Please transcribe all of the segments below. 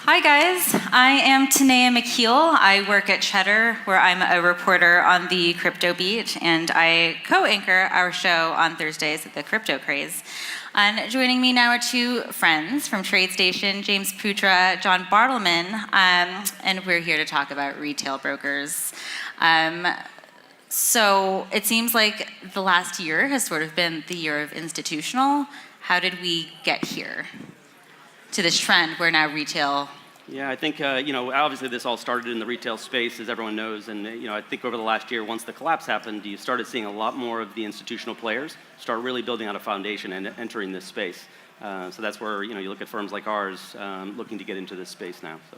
Hi guys, I am Tanaya Macheel. I work at Cheddar, where I'm a reporter on the Crypto Beat, and I co-anchor our show on Thursdays at the Crypto Craze. And joining me now are two friends from TradeStation, James Putra, John Bartleman, and we're here to talk about retail brokers. So it seems like the last year has sort of been the year of institutional. How did we get here to this trend where now retail? Yeah, I think, obviously this all started in the retail space, as everyone knows, and, I think over the last year, once the collapse happened, you started seeing a lot more of the institutional players start really building out a foundation and entering this space. So that's where, you look at firms like ours looking to get into this space now. So.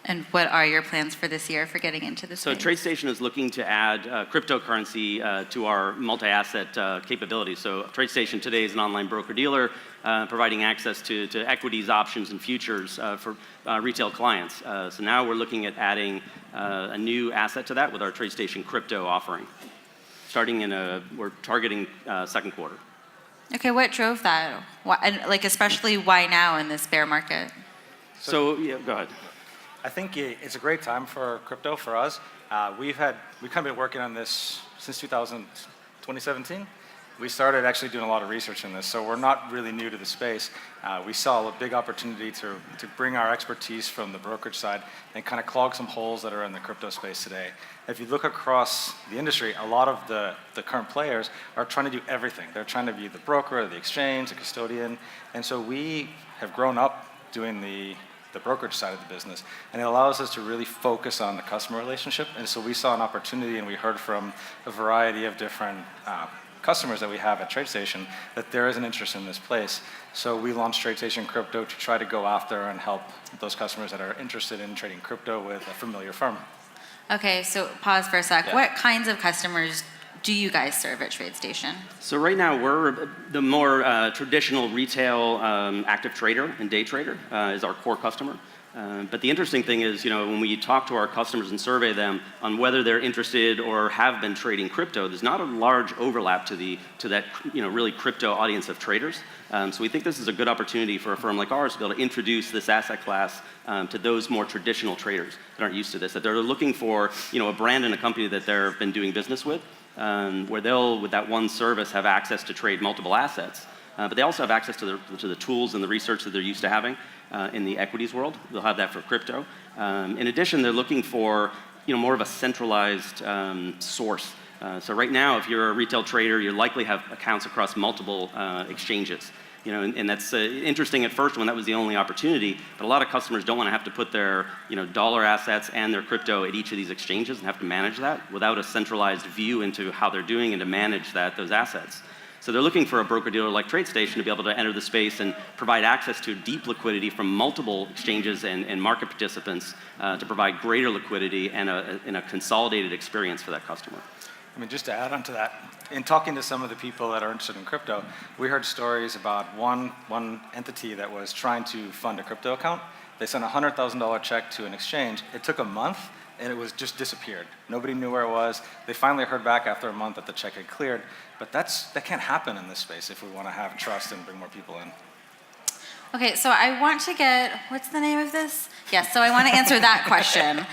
And what are your plans for this year for getting into this space? So TradeStation is looking to add cryptocurrency to our multi-asset capabilities. So TradeStation today is an online broker-dealer providing access to equities, options, and futures for retail clients. So now we're looking at adding a new asset to that with our TradeStation Crypto offering. We're targeting second quarter. Okay, what drove that? Why, and especially why now in this bear market? So yeah, go ahead. I think it's a great time for crypto for us. We've kind of been working on this since 2017. We started actually doing a lot of research in this, so we're not really new to the space. We saw a big opportunity to bring our expertise from the brokerage side and kind of clog some holes that are in the crypto space today. If you look across the industry, a lot of the current players are trying to do everything. They're trying to be the broker, the exchange, the custodian, and so we have grown up doing the brokerage side of the business, and it allows us to really focus on the customer relationship. And so we saw an opportunity, and we heard from a variety of different customers that we have at TradeStation that there is an interest in this place. So we launched TradeStation Crypto to try to go after and help those customers that are interested in trading crypto with a familiar firm. Okay, so pause for a sec. Yeah. What kinds of customers do you guys serve at TradeStation? So right now we're the more traditional retail active trader and day trader is our core customer. But the interesting thing is, when we talk to our customers and survey them on whether they're interested or have been trading crypto, there's not a large overlap to that really crypto audience of traders. So we think this is a good opportunity for a firm like ours to be able to introduce this asset class to those more traditional traders that aren't used to this, that they're looking for a brand and a company that they've been doing business with. Where they'll, with that one service, have access to trade multiple assets. But they also have access to the tools and the research that they're used to having in the equities world. They'll have that for crypto. In addition, they're looking for more of a centralized source. So right now, if you're a retail trader, you likely have accounts across multiple exchanges. And that's interesting at first when that was the only opportunity, but a lot of customers don't want to have to put their dollar assets and their crypto at each of these exchanges and have to manage that without a centralized view into how they're doing and to manage those assets. So they're looking for a broker-dealer like TradeStation to be able to enter the space and provide access to deep liquidity from multiple exchanges and market participants to provide greater liquidity and a consolidated experience for that customer. I mean, just to add on to that, in talking to some of the people that are interested in crypto, we heard stories about one entity that was trying to fund a crypto account. They sent a $100,000 check to an exchange. It took a month, and it was just disappeared. Nobody knew where it was. They finally heard back after a month that the check had cleared. But that can't happen in this space if we want to have trust and bring more people in. Okay, so I want to what's the name of this? Yes, so I want to answer that question.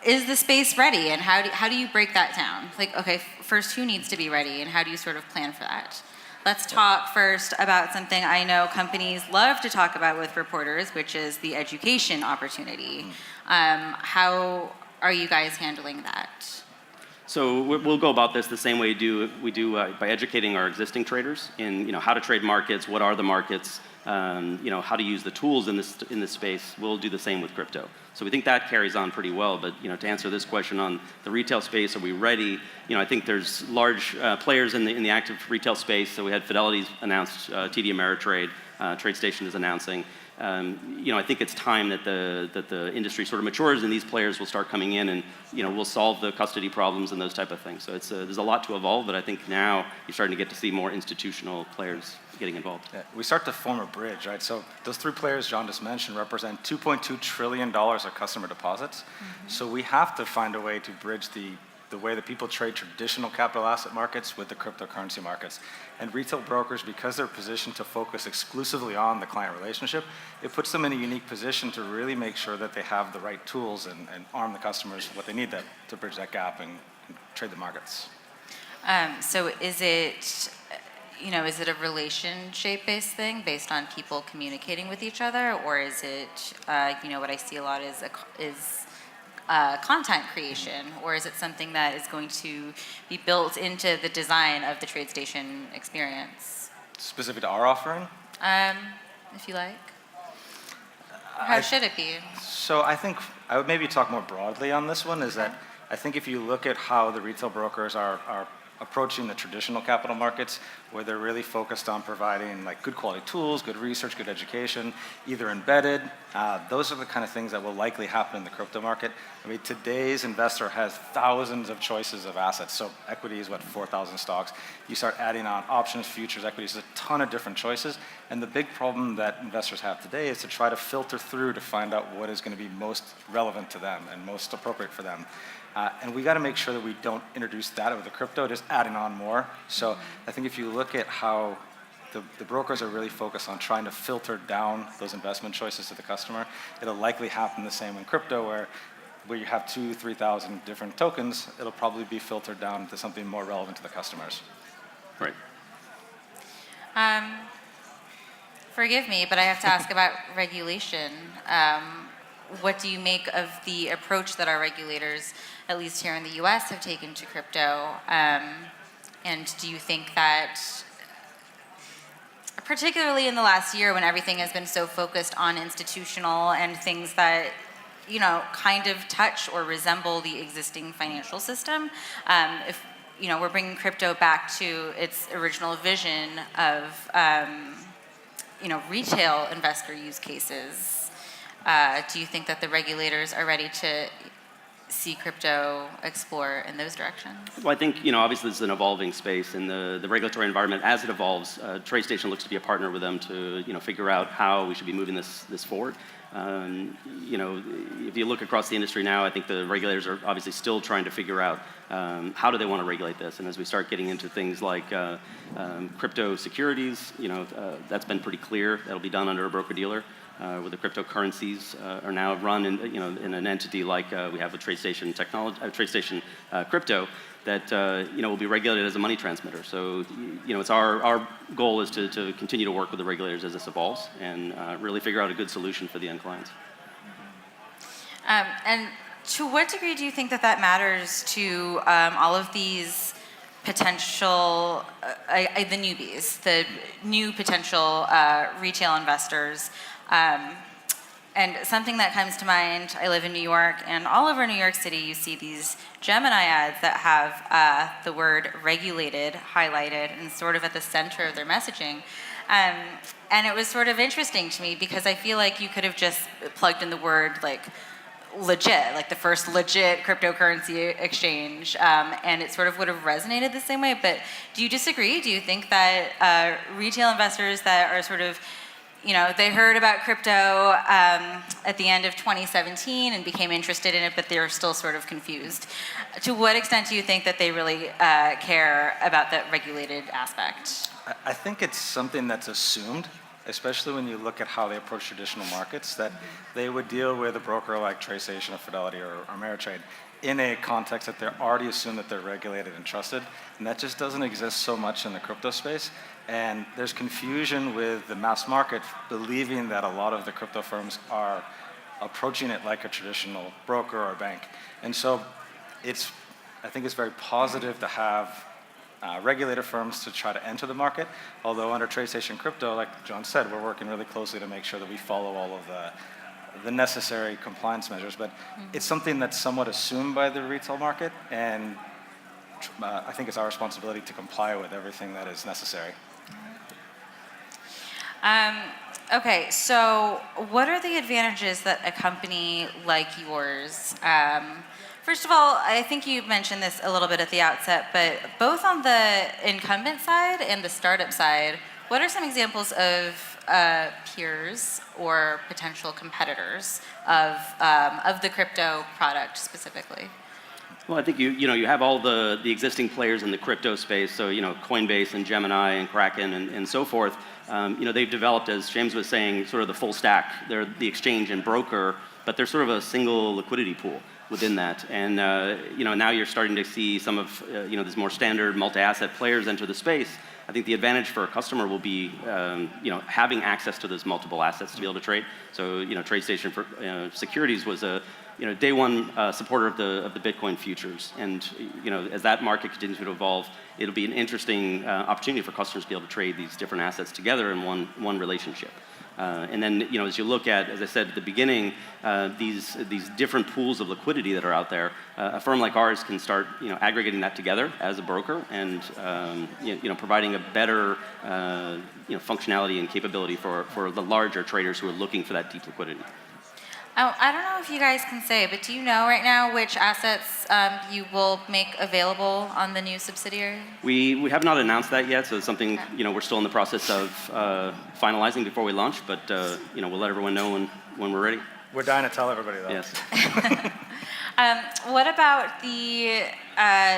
Is the space ready, and how do you break that down? First, who needs to be ready, and how do you sort of plan for that? Let's talk first about something I know companies love to talk about with reporters, which is the education opportunity. How are you guys handling that? So we'll go about this the same way we do by educating our existing traders in how to trade markets, what are the markets, how to use the tools in this space. We'll do the same with crypto. So we think that carries on pretty well. But to answer this question on the retail space, are we ready? I think there's large players in the active retail space. So we had Fidelity's announced, TD Ameritrade, TradeStation is announcing. I think it's time that the industry sort of matures and these players will start coming in and we'll solve the custody problems and those type of things. So there's a lot to evolve, but I think now you're starting to get to see more institutional players getting involved. Yeah, we start to form a bridge, right? So those three players John just mentioned represent $2.2 trillion of customer deposits. Mm-hmm. So we have to find a way to bridge the the way that people trade traditional capital asset markets with the cryptocurrency markets. And retail brokers, because they're positioned to focus exclusively on the client relationship, it puts them in a unique position to really make sure that they have the right tools and arm the customers with what they need to bridge that gap and trade the markets. So is it, is it a relationship-based thing based on people communicating with each other, or is it, what I see a lot is content creation, or is it something that is going to be built into the design of the TradeStation experience? Specific to our offering? If you like. How should it be? So I think I would maybe talk more broadly on this one, is that I think if you look at how the retail brokers are approaching the traditional capital markets, where they're really focused on providing like good quality tools, good research, good education, either embedded. Those are the kind of things that will likely happen in the crypto market. I mean, today's investor has thousands of choices of assets. So equity is 4,000 stocks. You start adding on options, futures, equities, a ton of different choices. And the big problem that investors have today is to try to filter through to find out what is going to be most relevant to them and most appropriate for them. And we got to make sure that we don't introduce that with the crypto, just adding on more. So I think if you look at how the brokers are really focused on trying to filter down those investment choices to the customer, it'll likely happen the same in crypto, where you have 2,000, 3,000 different tokens, it'll probably be filtered down to something more relevant to the customers. Right. Forgive me, but I have to ask about regulation. What do you make of the approach that our regulators, at least here in the US, have taken to crypto? And do you think that, particularly in the last year when everything has been so focused on institutional and things that, kind of touch or resemble the existing financial system, if, we're bringing crypto back to its original vision of, retail investor use cases, do you think that the regulators are ready to see crypto explore in those directions? Well, I think, obviously this is an evolving space, and the regulatory environment, as it evolves, TradeStation looks to be a partner with them to, figure out how we should be moving this forward. If you look across the industry now, I think the regulators are obviously still trying to figure out how do they want to regulate this. And as we start getting into things like crypto securities, that's been pretty clear. That'll be done under a broker-dealer. Where the cryptocurrencies are now run in, in an entity like we have with TradeStation TradeStation Crypto, that will be regulated as a money transmitter. So it's our goal is to continue to work with the regulators as this evolves and really figure out a good solution for the end clients. And to what degree do you think that matters to all of these potential, the newbies, the new potential retail investors? And something that comes to mind, I live in New York, and all over New York City you see these Gemini ads that have the word regulated highlighted and sort of at the center of their messaging. And it was sort of interesting to me because I feel like you could have just plugged in the word like legit, like the first legit cryptocurrency exchange, and it sort of would have resonated the same way. But do you disagree? Do you think that retail investors that are sort of, they heard about crypto at the end of 2017 and became interested in it, but they're still sort of confused? To what extent do you think that they really care about the regulated aspect? I think it's something that's assumed, especially when you look at how they approach traditional markets, that they would deal with a broker like TradeStation or Fidelity or Ameritrade in a context that they're already assumed that they're regulated and trusted. And that just doesn't exist so much in the crypto space. And there's confusion with the mass market believing that a lot of the crypto firms are approaching it like a traditional broker or a bank. And so I think it's very positive to have regulated firms to try to enter the market. Although under TradeStation Crypto, like John said, we're working really closely to make sure that we follow all of the necessary compliance measures. But it's something that's somewhat assumed by the retail market, and I think it's our responsibility to comply with everything that is necessary. Okay, so what are the advantages that a company like yours, first of all, I think you mentioned this a little bit at the outset, but both on the incumbent side and the startup side, what are some examples of peers or potential competitors of the crypto product specifically? Well, I think you have all the existing players in the crypto space, so Coinbase and Gemini and Kraken and so forth. They've developed, as James was saying, sort of the full stack. They're the exchange and broker, but they're sort of a single liquidity pool within that. And now you're starting to see some of these more standard multi-asset players enter the space. I think the advantage for a customer will be having access to those multiple assets to be able to trade. So TradeStation for Securities was a day one supporter of the Bitcoin futures, and as that market continues to evolve, it'll be an interesting opportunity for customers to be able to trade these different assets together in one relationship. And then as you look at, as I said at the beginning, these different pools of liquidity that are out there, a firm like ours can start aggregating that together as a broker and providing a better functionality and capability for the larger traders who are looking for that deep liquidity. I don't know if you guys can say, but do you know right now which assets you will make available on the new subsidiary? We have not announced that yet, so it's something we're still in the process of finalizing before we launch. But we'll let everyone know when we're ready. We're dying to tell everybody though. Yes. What about the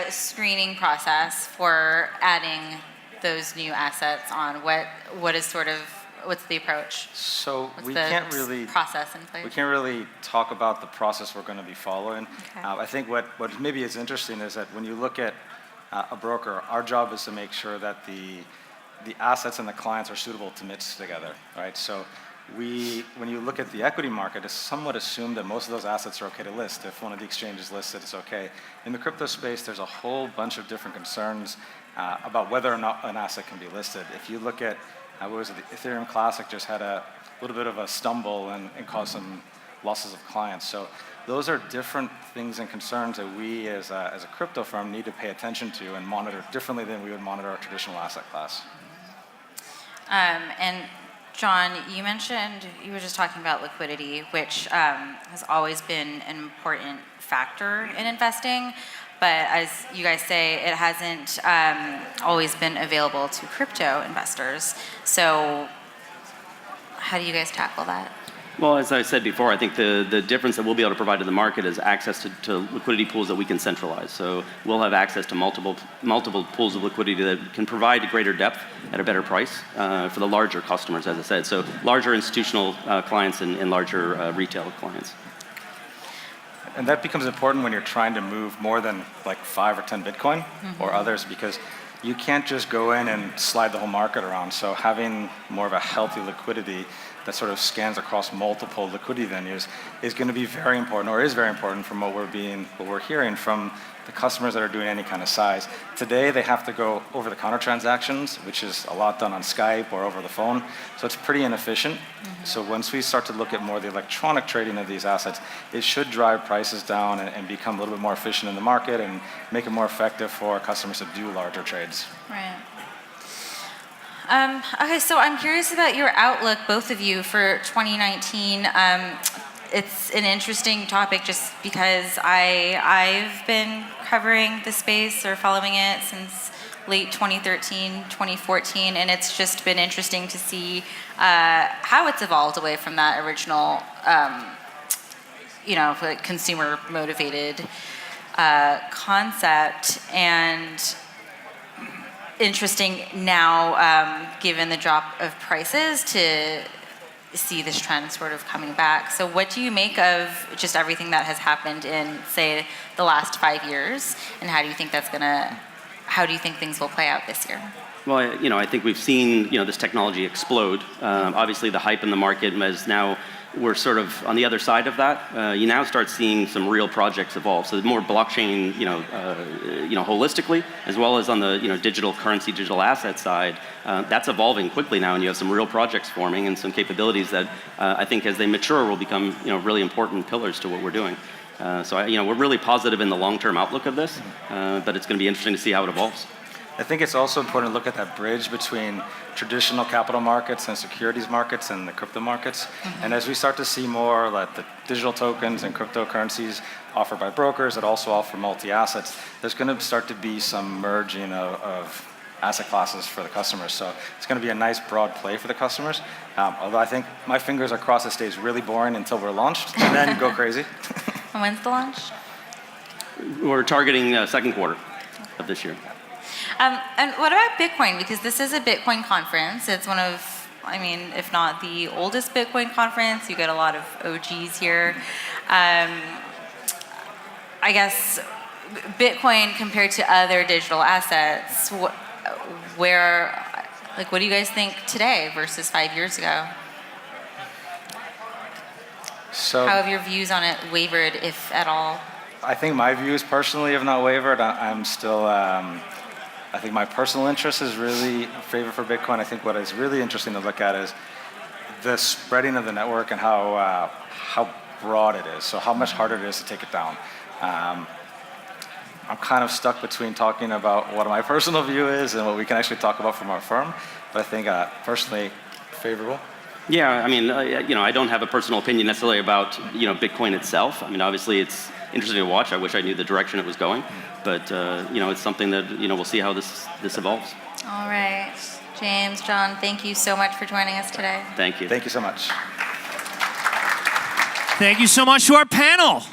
screening process for adding those new assets on? What's the approach? So What's we the can't really process in place? We can't really talk about the process we're going to be following. Okay. I think what maybe is interesting is that when you look at a broker, our job is to make sure that the assets and the clients are suitable to mix together, right? So when you look at the equity market, it's somewhat assumed that most of those assets are okay to list. If one of the exchanges lists it, it's okay. In the crypto space, there's a whole bunch of different concerns about whether or not an asset can be listed. If you look at the Ethereum Classic just had a little bit of a stumble and caused some losses of clients. So those are different things and concerns that we as a crypto firm need to pay attention to and monitor differently than we would monitor our traditional asset class. And John, you mentioned, you were just talking about liquidity, which has always been an important factor in investing. But as you guys say, it hasn't always been available to crypto investors. So how do you guys tackle that? Well, as I said before, I think the difference that we'll be able to provide to the market is access to liquidity pools that we can centralize. So we'll have access to multiple pools of liquidity that can provide greater depth at a better price for the larger customers, as I said. So larger institutional clients and larger retail clients. And that becomes important when you're trying to move more than like 5 or 10 Bitcoin or others, because you can't just go in and slide the whole market around. So having more of a healthy liquidity that sort of scans across multiple liquidity venues is going to be very important, or is very important from what we're hearing from the customers that are doing any kind of size. Today, they have to go over-the-counter transactions, which is a lot done on Skype or over the phone. So it's pretty inefficient. So once we start to look at more of the electronic trading of these assets, it should drive prices down and become a little bit more efficient in the market and make it more effective for customers to do larger trades. Right. Okay, so I'm curious about your outlook, both of you, for 2019. It's an interesting topic just because I've been covering the space or following it since late 2013, 2014, and it's just been interesting to see how it's evolved away from that original, consumer-motivated concept, and interesting now, given the drop of prices, to see this trend sort of coming back. So what do you make of just everything that has happened in, say, the last 5 years, and how do you think things will play out this year? Well, I think we've seen, this technology explode. Obviously, the hype in the market is now, we're sort of on the other side of that. You now start seeing some real projects evolve. So more blockchain, holistically, as well as on the, digital currency, digital asset side. That's evolving quickly now, and you have some real projects forming and some capabilities that I think, as they mature, will become, really important pillars to what we're doing. So we're really positive in the long-term outlook of this, but it's going to be interesting to see how it evolves. I think it's also important to look at that bridge between traditional capital markets and securities markets and the crypto markets. And as we start to see more like the digital tokens and cryptocurrencies offered by brokers that also offer multi-assets, there's going to start to be some merging of asset classes for the customers. So it's going to be a nice broad play for the customers. Although I think my fingers are crossed, it stays really boring until we're launched and then go crazy. And when's the launch? We're targeting second quarter of this year. And what about Bitcoin? Because this is a Bitcoin conference. It's one of, I mean, if not the oldest Bitcoin conference. You get a lot of OGs here. I guess Bitcoin compared to other digital assets, what do you guys think today versus 5 years ago? So How have your views on it wavered, if at all? I think my views personally have not wavered. I'm still, I think my personal interest is really in favor for Bitcoin. I think what is really interesting to look at is the spreading of the network and how broad it is. So how much harder it is to take it down. I'm kind of stuck between talking about what my personal view is and what we can actually talk about from our firm. But I think personally favorable. Yeah, I mean, I don't have a personal opinion necessarily about, Bitcoin itself. I mean, obviously it's interesting to watch. I wish I knew the direction it was going, but it's something that we'll see how this evolves. All right, James, John, thank you so much for joining us today. Thank you. Thank you so much. Thank you so much to our panel.